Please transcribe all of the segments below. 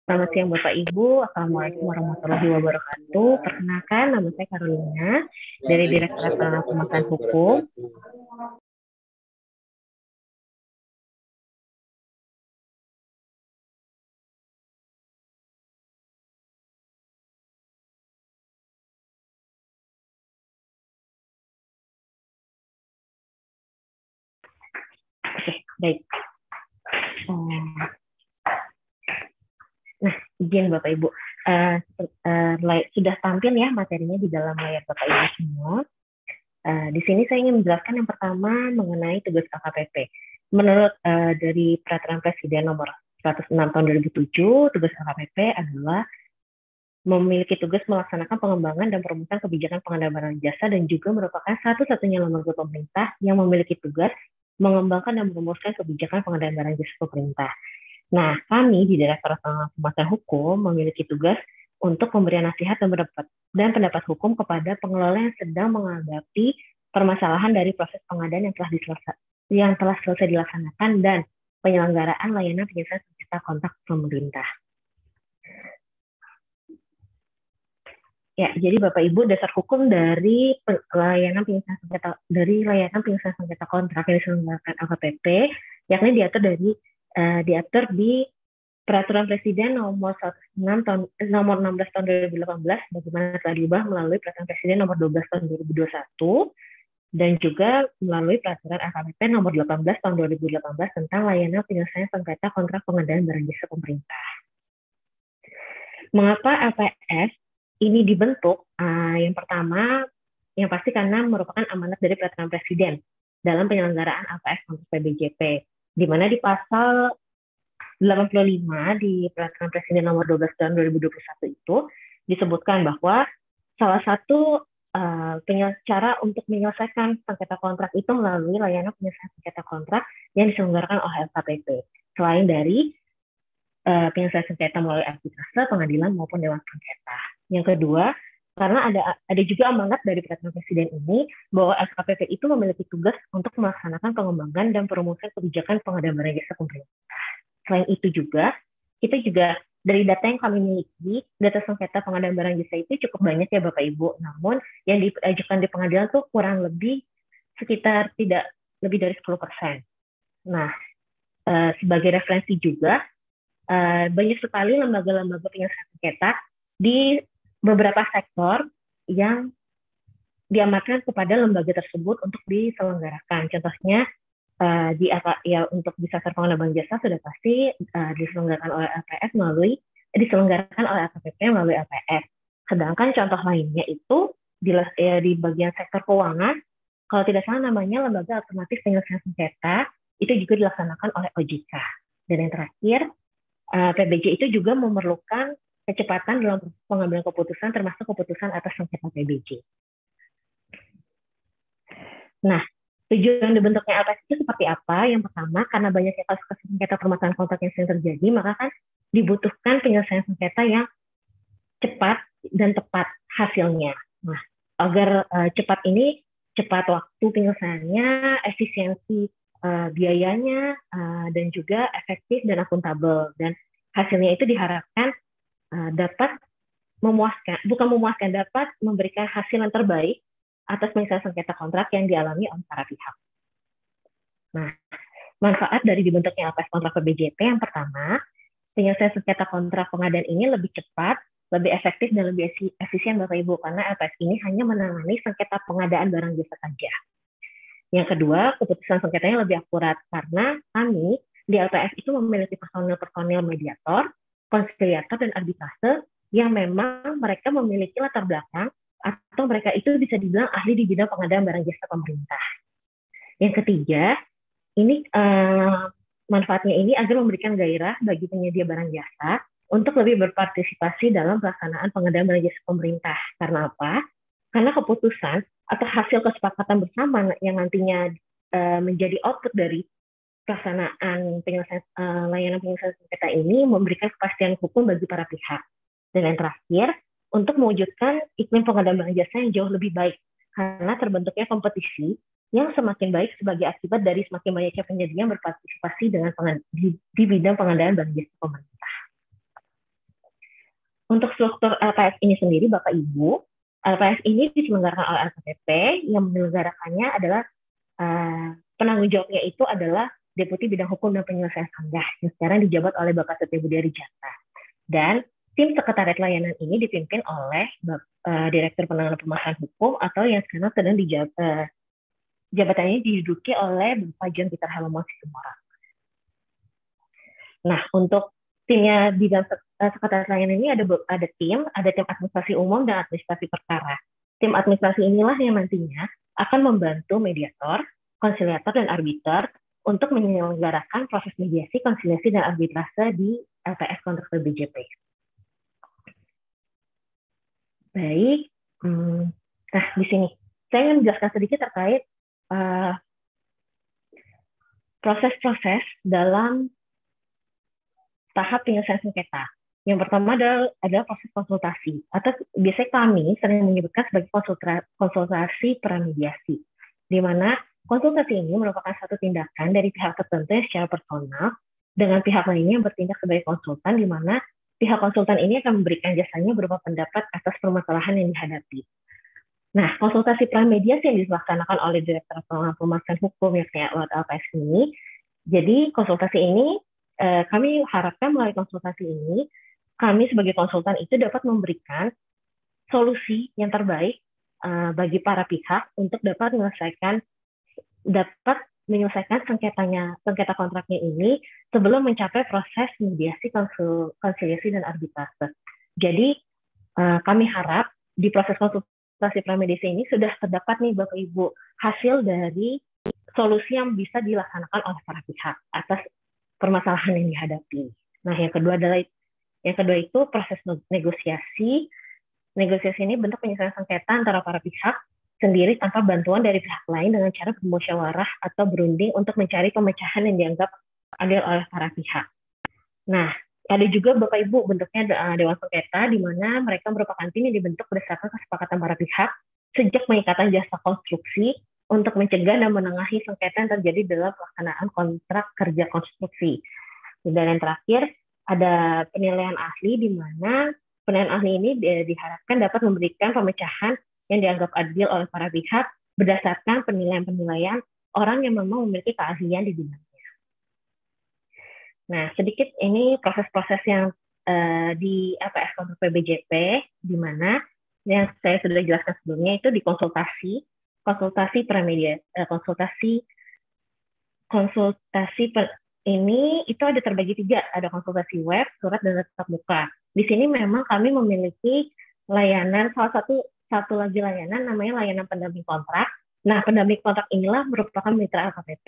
Selamat siang Bapak Ibu, Assalamualaikum warahmatullahi wabarakatuh. Perkenalkan, nama saya Carolina dari Direktorat Pemasaran Hukum. Oke, baik. Nah, izin Bapak Ibu, sudah tampil ya materinya di dalam layar Bapak Ibu semua. Di sini saya ingin menjelaskan yang pertama mengenai tugas LKPP. Menurut dari Peraturan Presiden Nomor 106 Tahun 2007, tugas LKPP adalah memiliki tugas melaksanakan pengembangan dan perumusan kebijakan pengadaan barang jasa dan juga merupakan satu-satunya lembaga pemerintah yang memiliki tugas mengembangkan dan merumuskan kebijakan pengadaan barang jasa pemerintah. Nah, kami di Direktorat Pemasaran Hukum memiliki tugas untuk memberikan nasihat dan pendapat hukum kepada pengelola yang sedang menghadapi permasalahan dari proses pengadaan yang telah selesai dilaksanakan dan penyelenggaraan layanan penyelesaian sengketa kontrak pemerintah. Ya, jadi Bapak Ibu, dasar hukum dari layanan penyelesaian sengketa kontrak yang diselenggarakan LKPP, yakni diatur di Peraturan Presiden Nomor 16 Tahun 2018, bagaimana telah diubah melalui Peraturan Presiden Nomor 12 Tahun 2021, dan juga melalui Peraturan LKPP Nomor 18 Tahun 2018 tentang layanan penyelesaian sengketa kontrak pengadaan barang jasa pemerintah. Mengapa LPS ini dibentuk? Yang pertama, yang pasti karena merupakan amanat dari Peraturan Presiden dalam penyelenggaraan LPS untuk PBJP, di mana di pasal 85 di Peraturan Presiden Nomor 12 Tahun 2021 itu disebutkan bahwa salah satu cara untuk menyelesaikan sengketa kontrak itu melalui layanan penyelesaian sengketa kontrak yang diselenggarakan oleh LKPP, selain dari penyelesaian sengketa melalui arbitrase, pengadilan maupun dewan sengketa. Yang kedua, karena ada juga amanat dari Peraturan Presiden ini bahwa LKPP itu memiliki tugas untuk melaksanakan pengembangan dan perumusan kebijakan pengadaan barang jasa pemerintah. Selain itu juga, kita juga dari data yang kami miliki, data sengketa pengadaan barang jasa itu cukup banyak ya Bapak Ibu. Namun yang diajukan di pengadilan tuh kurang lebih sekitar tidak lebih dari 10%. Nah, sebagai referensi juga, banyak sekali lembaga-lembaga penyelesaian sengketa di beberapa sektor yang diamanatkan kepada lembaga tersebut untuk diselenggarakan. Contohnya untuk di sektor pengadaan barang jasa sudah pasti diselenggarakan oleh LPS diselenggarakan oleh LKPP melalui LPS. Sedangkan contoh lainnya itu di bagian sektor keuangan, kalau tidak salah namanya Lembaga Alternatif Penyelesaian Sengketa, itu juga dilaksanakan oleh OJK. Dan yang terakhir, PBJ itu juga memerlukan kecepatan dalam pengambilan keputusan, termasuk keputusan atas sengketa PBJ. Nah, tujuan dibentuknya LPS itu seperti apa? Yang pertama, karena banyaknya kasus sengketa permasalahan kontrak yang sering terjadi, maka kan dibutuhkan penyelesaian sengketa yang cepat dan tepat hasilnya. Nah, agar cepat waktu penyelesaiannya, efisiensi biayanya, dan juga efektif dan akuntabel. Dan hasilnya itu diharapkan dapat dapat memberikan hasil yang terbaik atas penyelesaian sengketa kontrak yang dialami oleh para pihak. Nah, manfaat dari dibentuknya LPS kontrak PBJP yang pertama, penyelesaian sengketa kontrak pengadaan ini lebih cepat, lebih efektif, dan lebih efisien Bapak Ibu, karena LPS ini hanya menangani sengketa pengadaan barang jasa saja. Yang kedua, keputusan sengketanya lebih akurat, karena kami di LPS itu memiliki personil mediator, konsiliator, dan arbitrase yang memang mereka memiliki latar belakang atau mereka itu bisa dibilang ahli di bidang pengadaan barang jasa pemerintah. Yang ketiga, ini manfaatnya ini agar memberikan gairah bagi penyedia barang jasa untuk lebih berpartisipasi dalam pelaksanaan pengadaan barang jasa pemerintah. Karena apa? Karena keputusan atau hasil kesepakatan bersama yang nantinya menjadi output dari pelaksanaan layanan penyelesaian sengketa ini memberikan kepastian hukum bagi para pihak. Dan yang terakhir, untuk mewujudkan iklim pengadaan barang jasa yang jauh lebih baik, karena terbentuknya kompetisi yang semakin baik sebagai akibat dari semakin banyaknya penyedia yang berpartisipasi di bidang pengadaan barang jasa pemerintah. Untuk struktur LPS ini sendiri, Bapak Ibu, LPS ini diselenggarakan oleh LKPP, yang menyelenggarakannya adalah penanggung jawabnya itu adalah Deputi Bidang Hukum dan Penyelesaian Sanggah yang sekarang dijabat oleh Bapak Setia Budi Arijata. Dan tim sekretariat layanan ini dipimpin oleh Direktur Penanganan Permasalahan Hukum atau yang sekarang sedang jabatannya diduduki oleh Bapak John Peter Helmo Situmorang. Nah, untuk timnya bidang sekretariat layanan ini ada tim administrasi umum dan administrasi perkara. Tim administrasi inilah yang nantinya akan membantu mediator, konsiliator, dan arbiter untuk menyelenggarakan proses mediasi, konsiliasi, dan arbitrase di LPS kontraktor BJP. Baik, nah di sini saya ingin menjelaskan sedikit terkait proses-proses dalam tahap penyelesaian sengketa. Yang pertama adalah proses konsultasi, atau biasanya kami sering menyebutkan sebagai konsultasi pramediasi, di mana konsultasi ini merupakan satu tindakan dari pihak tertentu yang secara personal dengan pihak lainnya yang bertindak sebagai konsultan, di mana pihak konsultan ini akan memberikan jasanya berupa pendapat atas permasalahan yang dihadapi. Nah, konsultasi pramediasi yang dilaksanakan oleh Direktur Penanganan Permasalahan Hukum yang kayak LPS ini, jadi konsultasi ini kami harapkan melalui konsultasi ini, kami sebagai konsultan itu dapat memberikan solusi yang terbaik bagi para pihak untuk dapat menyelesaikan sengketa kontraknya ini sebelum mencapai proses mediasi, konsiliasi, dan arbitrase. Jadi kami harap di proses konsultasi pramediasi ini sudah terdapat nih Bapak Ibu hasil dari solusi yang bisa dilaksanakan oleh para pihak atas permasalahan yang dihadapi. Nah, yang kedua itu proses negosiasi. Negosiasi ini bentuk penyelesaian sengketa antara para pihak sendiri tanpa bantuan dari pihak lain dengan cara bermusyawarah atau berunding untuk mencari pemecahan yang dianggap adil oleh para pihak. Nah, ada juga Bapak Ibu bentuknya Dewan Sengketa, di mana mereka merupakan tim yang dibentuk berdasarkan kesepakatan para pihak sejak pengikatan jasa konstruksi untuk mencegah dan menengahi sengketa yang terjadi dalam pelaksanaan kontrak kerja konstruksi. Dan yang terakhir, ada penilaian ahli, di mana penilaian ahli ini diharapkan dapat memberikan pemecahan yang dianggap adil oleh para pihak berdasarkan penilaian-penilaian orang yang memang memiliki keahlian di bidangnya. Nah, sedikit ini proses-proses yang di LPS kontrak PBJP, di mana yang saya sudah jelaskan sebelumnya itu di konsultasi ini itu ada terbagi 3, ada konsultasi web, surat, dan tatap muka. Di sini memang kami memiliki layanan, satu lagi layanan namanya layanan pendamping kontrak. Nah, pendamping kontrak inilah merupakan mitra LKPP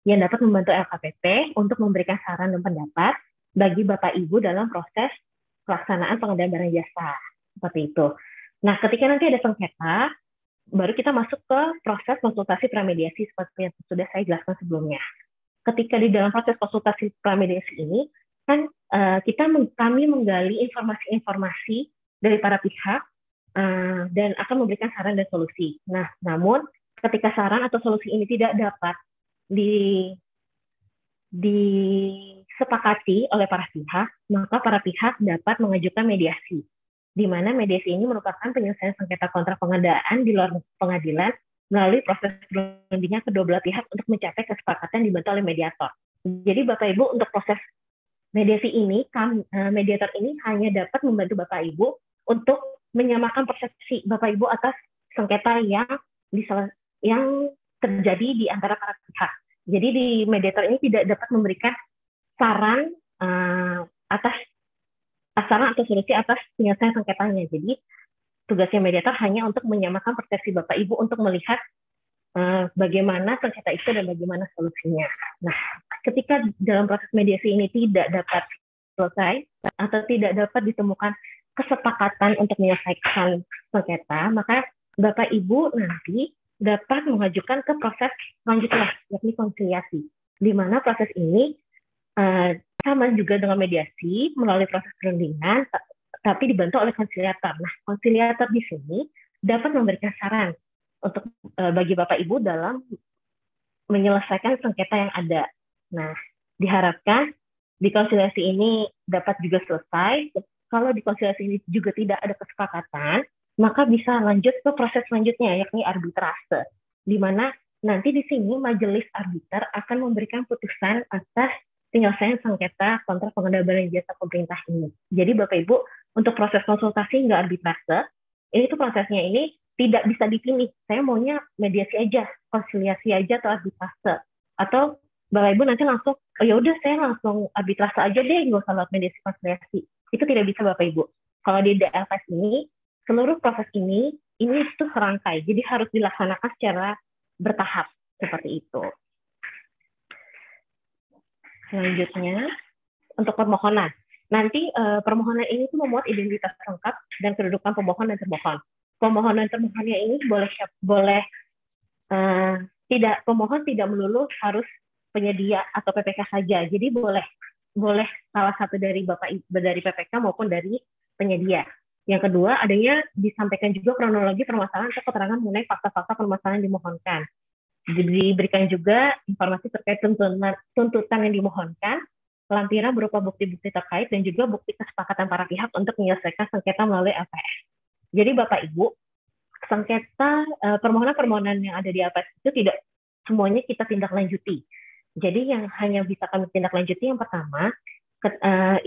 yang dapat membantu LKPP untuk memberikan saran dan pendapat bagi Bapak Ibu dalam proses pelaksanaan pengadaan barang jasa. Seperti itu. Nah, ketika nanti ada sengketa, baru kita masuk ke proses konsultasi pramediasi seperti yang sudah saya jelaskan sebelumnya. Ketika di dalam proses konsultasi pramediasi ini, kan kami menggali informasi-informasi dari para pihak dan akan memberikan saran dan solusi. Nah, namun ketika saran atau solusi ini tidak dapat disepakati oleh para pihak, maka para pihak dapat mengajukan mediasi, di mana mediasi ini merupakan penyelesaian sengketa kontrak pengadaan di luar pengadilan melalui proses perundingan kedua belah pihak untuk mencapai kesepakatan dibantu oleh mediator. Jadi Bapak Ibu, untuk proses mediasi ini, mediator ini hanya dapat membantu Bapak Ibu untuk menyamakan persepsi Bapak Ibu atas sengketa yang terjadi di antara para pihak. Jadi di mediator ini tidak dapat memberikan saran atau solusi atas penyelesaian sengketanya. Jadi tugasnya mediator hanya untuk menyamakan persepsi Bapak Ibu untuk melihat bagaimana sengketa itu dan bagaimana solusinya. Nah, ketika dalam proses mediasi ini tidak dapat selesai atau tidak dapat ditemukan kesepakatan untuk menyelesaikan sengketa, maka Bapak Ibu nanti dapat mengajukan ke proses selanjutnya, yakni konsiliasi, di mana proses ini sama juga dengan mediasi melalui proses perundingan, tapi dibantu oleh konsiliator. Nah, konsiliator di sini dapat memberikan saran untuk bagi Bapak Ibu dalam menyelesaikan sengketa yang ada. Nah, diharapkan di konsiliasi ini dapat juga selesai kalau di konsilasi ini juga tidak ada kesepakatan, maka bisa lanjut ke proses selanjutnya, yakni arbitrase, di mana nanti di sini majelis arbiter akan memberikan putusan atas penyelesaian sengketa kontrak pengguna barang jasa pemerintah ini. Jadi Bapak Ibu, untuk proses konsultasi hingga arbitrase, ini tuh prosesnya ini tidak bisa dipilih. Saya maunya mediasi aja, konsiliasi aja atau arbitrase. Atau Bapak Ibu nanti langsung, oh ya udah saya langsung arbitrase aja deh, nggak usah lewat mediasi konsiliasi. Itu tidak bisa Bapak Ibu. Kalau di DLS ini, seluruh proses ini itu serangkai, jadi harus dilaksanakan secara bertahap seperti itu. Selanjutnya, untuk permohonan. Nanti permohonan ini tuh memuat identitas lengkap dan kedudukan pemohon dan termohon. Pemohon dan termohonnya ini boleh pemohon tidak melulu harus penyedia atau PPK saja. Jadi boleh salah satu dari dari PPK maupun dari penyedia. Yang kedua, adanya disampaikan juga kronologi permasalahan atau keterangan mengenai fakta-fakta permasalahan yang dimohonkan. Diberikan juga informasi terkait tuntutan yang dimohonkan, lampiran berupa bukti-bukti terkait, dan juga bukti kesepakatan para pihak untuk menyelesaikan sengketa melalui LPS. Jadi Bapak Ibu, sengketa permohonan-permohonan yang ada di LPS itu tidak semuanya kita tindak lanjuti. Jadi yang hanya bisa kami tindak lanjuti yang pertama,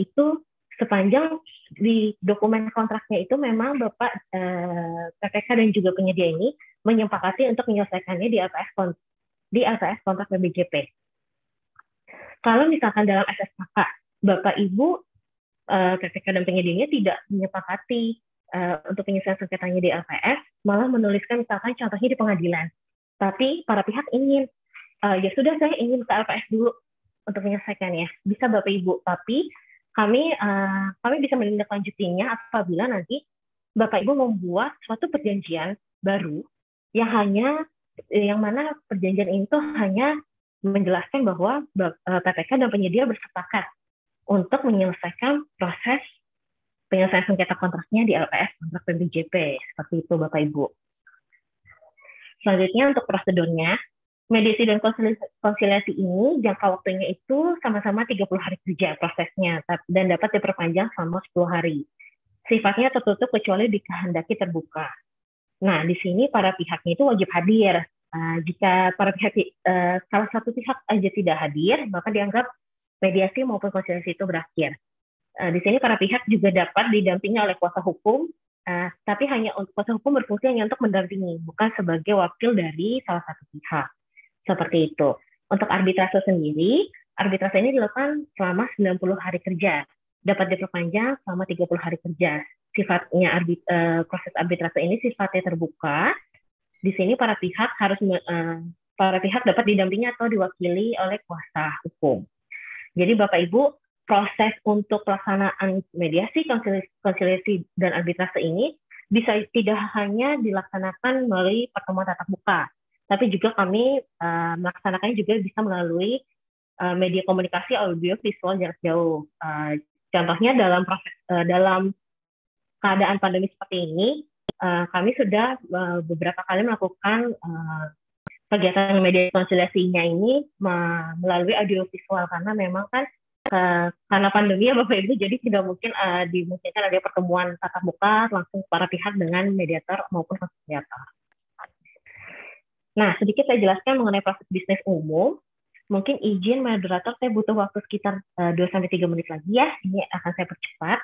itu sepanjang di dokumen kontraknya itu memang Bapak PPK dan juga penyedia ini menyepakati untuk menyelesaikannya di LPS kontrak PBJP. Kalau misalkan dalam SSKK Bapak Ibu PPK dan penyedianya tidak menyepakati untuk penyelesaian sengketanya di LPS, malah menuliskan misalkan contohnya di pengadilan. Tapi para pihak ingin, ya sudah saya ingin ke LPS dulu untuk menyelesaikannya. Bisa Bapak Ibu, tapi kami bisa menindaklanjutinya apabila nanti Bapak Ibu membuat suatu perjanjian baru yang mana perjanjian itu hanya menjelaskan bahwa PPK dan penyedia bersepakat untuk menyelesaikan proses penyelesaian sengketa kontraknya di LPS kontrak PBJP. Seperti itu Bapak Ibu. Selanjutnya untuk prosedurnya, mediasi dan konsiliasi ini jangka waktunya itu sama-sama 30 hari kerja prosesnya dan dapat diperpanjang selama 10 hari. Sifatnya tertutup kecuali dikehendaki terbuka. Nah, di sini para pihaknya itu wajib hadir. Jika salah satu pihak aja tidak hadir, maka dianggap mediasi maupun konsiliasi itu berakhir. Di sini para pihak juga dapat didampingi oleh kuasa hukum, tapi hanya untuk kuasa hukum berfungsi hanya untuk mendampingi, bukan sebagai wakil dari salah satu pihak. Seperti itu. Untuk arbitrase sendiri, arbitrase ini dilakukan selama 90 hari kerja. Dapat diperpanjang selama 30 hari kerja. Sifatnya proses arbitrase ini sifatnya terbuka. Di sini para pihak dapat didampingi atau diwakili oleh kuasa hukum. Jadi Bapak Ibu, proses untuk pelaksanaan mediasi, konsiliasi dan arbitrase ini bisa tidak hanya dilaksanakan melalui pertemuan tatap muka, tapi juga kami melaksanakannya juga bisa melalui media komunikasi audio visual jarak jauh. Contohnya dalam keadaan pandemi seperti ini, kami sudah beberapa kali melakukan kegiatan media konsiliasinya ini melalui audio visual karena memang kan karena pandemi ya Bapak Ibu, jadi tidak mungkin dimungkinkan ada pertemuan tatap muka langsung para pihak dengan mediator maupun konsiliator. Nah, sedikit saya jelaskan mengenai proses bisnis umum. Mungkin izin moderator, saya butuh waktu sekitar 2-3 menit lagi ya. Ini akan saya percepat.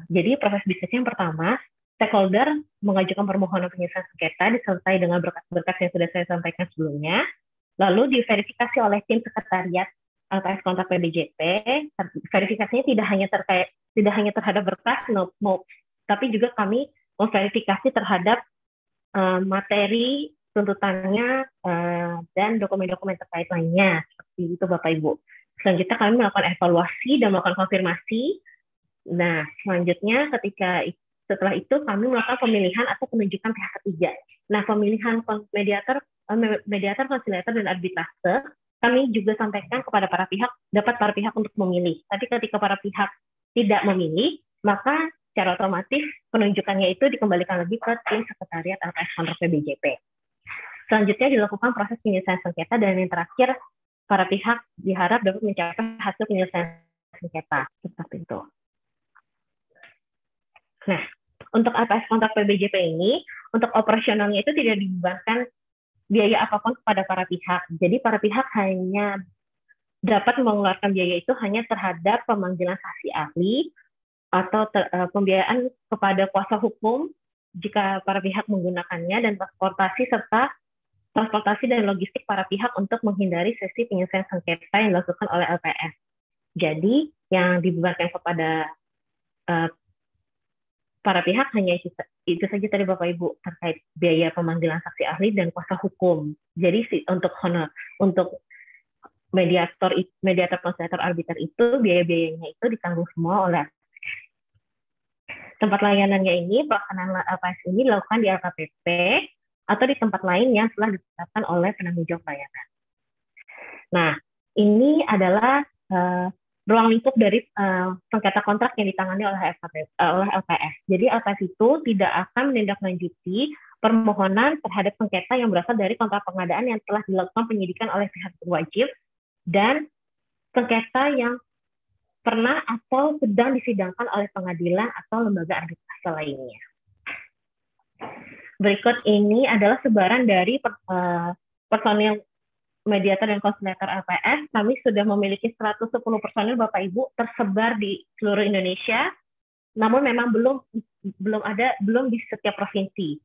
Jadi proses bisnis yang pertama, stakeholder mengajukan permohonan penyelesaian sengketa disertai dengan berkas-berkas yang sudah saya sampaikan sebelumnya. Lalu diverifikasi oleh tim sekretariat LPS kontrak PBJP. Verifikasinya tidak hanya terhadap berkas, tapi juga kami memverifikasi terhadap materi tuntutannya dan dokumen-dokumen terkait lainnya. Seperti itu Bapak Ibu. Selanjutnya kami melakukan evaluasi dan melakukan konfirmasi. Nah, selanjutnya setelah itu kami melakukan pemilihan atau penunjukan pihak ketiga. Nah, pemilihan mediator, konsiliator, dan arbitrase kami juga sampaikan kepada para pihak, dapat para pihak untuk memilih. Tapi ketika para pihak tidak memilih, maka secara otomatis penunjukannya itu dikembalikan lagi ke tim sekretariat LPS kontrak PBJP. Selanjutnya dilakukan proses penyelesaian sengketa, dan yang terakhir para pihak diharap dapat mencapai hasil penyelesaian sengketa. Seperti itu. Nah, untuk APS kontrak PBJP ini, untuk operasionalnya itu tidak dibebankan biaya apapun kepada para pihak. Jadi para pihak hanya dapat mengeluarkan biaya itu hanya terhadap pemanggilan saksi ahli atau pembiayaan kepada kuasa hukum jika para pihak menggunakannya, dan transportasi serta transportasi dan logistik para pihak untuk menghindari sesi penyelesaian sengketa yang dilakukan oleh LPS. Jadi yang dibebankan kepada para pihak hanya itu saja tadi Bapak Ibu terkait biaya pemanggilan saksi ahli dan kuasa hukum. Jadi untuk honor, untuk mediator, konselor, arbiter itu biaya-biayanya itu ditanggung semua oleh tempat layanannya ini. Pelaksanaan LPS ini dilakukan di LKPP atau di tempat lain yang telah ditetapkan oleh penanggung jawab layanan. Nah, ini adalah ruang lingkup dari sengketa kontrak yang ditangani oleh LPS. Jadi LPS itu tidak akan menindaklanjuti permohonan terhadap sengketa yang berasal dari kontrak pengadaan yang telah dilakukan penyidikan oleh pihak berwajib dan sengketa yang pernah atau sedang disidangkan oleh pengadilan atau lembaga arbitrase lainnya. Berikut ini adalah sebaran dari personil mediator dan konselor LPS. Kami sudah memiliki 110 personil Bapak Ibu tersebar di seluruh Indonesia, namun memang belum di setiap provinsi.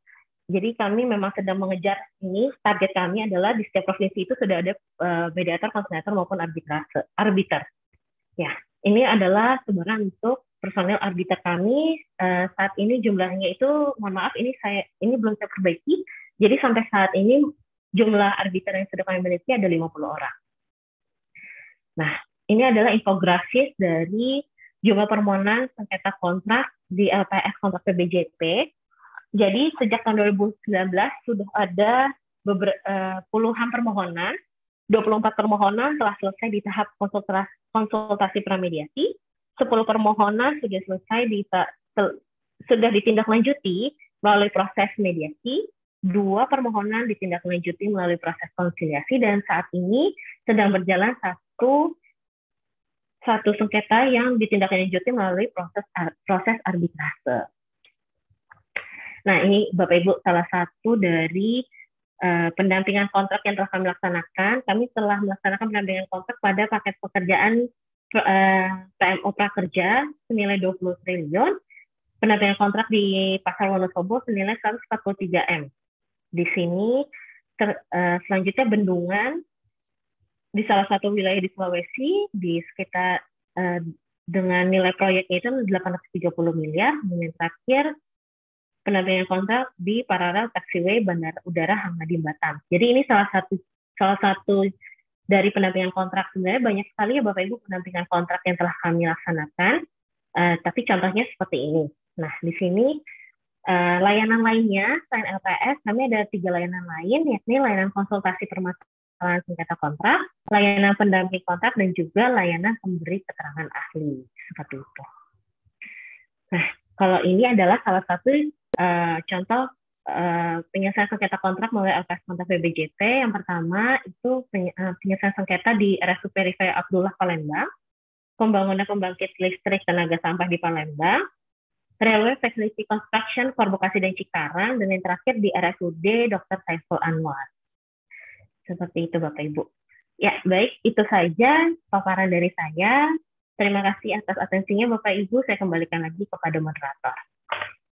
Jadi kami memang sedang mengejar ini. Target kami adalah di setiap provinsi itu sudah ada mediator, konselor maupun arbiter. Ya, ini adalah sebaran untuk personil arbiter kami. Saat ini jumlahnya itu, mohon maaf, ini belum saya perbaiki. Jadi sampai saat ini jumlah arbiter yang sudah kami miliki ada 50 orang. Nah, ini adalah infografis dari jumlah permohonan sengketa kontrak di LPS kontrak PBJP. Jadi sejak tahun 2019 sudah ada puluhan permohonan, 24 permohonan telah selesai di tahap konsultasi pramediasi, 10 permohonan sudah selesai sudah ditindaklanjuti melalui proses mediasi, 2 permohonan ditindaklanjuti melalui proses konsiliasi, dan saat ini sedang berjalan satu sengketa yang ditindaklanjuti melalui proses arbitrase. Nah, ini Bapak Ibu salah satu dari pendampingan kontrak yang telah kami laksanakan. Kami telah melaksanakan pendampingan kontrak pada paket pekerjaan PMO Prakerja senilai 20 triliun, pendampingan kontrak di Pasar Wonosobo senilai 143 M. Di sini selanjutnya bendungan di salah satu wilayah di Sulawesi di sekitar dengan nilai proyeknya itu 830 miliar. Kemudian terakhir pendampingan kontrak di paralel taxiway Bandara Udara Hamadi Batam. Jadi ini salah satu dari pendampingan kontrak. Sebenarnya banyak sekali ya Bapak Ibu pendampingan kontrak yang telah kami laksanakan, tapi contohnya seperti ini. Nah, di sini layanan lainnya selain LPS, kami ada 3 layanan lain, yakni layanan konsultasi permasalahan sengketa kontrak, layanan pendamping kontrak, dan juga layanan pemberi keterangan ahli. Seperti itu. Nah, kalau ini adalah salah satu contoh penyelesaian sengketa kontrak melalui LPS kontrak PBJP. Yang pertama itu penyelesaian sengketa di RSUP Rifai Abdullah Palembang, pembangunan pembangkit listrik tenaga sampah di Palembang, Railway Facility Construction Kor Bekasi dan Cikarang, dan yang terakhir di RSUD Dr. Saiful Anwar. Seperti itu Bapak Ibu. Ya, baik, itu saja paparan dari saya. Terima kasih atas atensinya Bapak Ibu. Saya kembalikan lagi kepada moderator.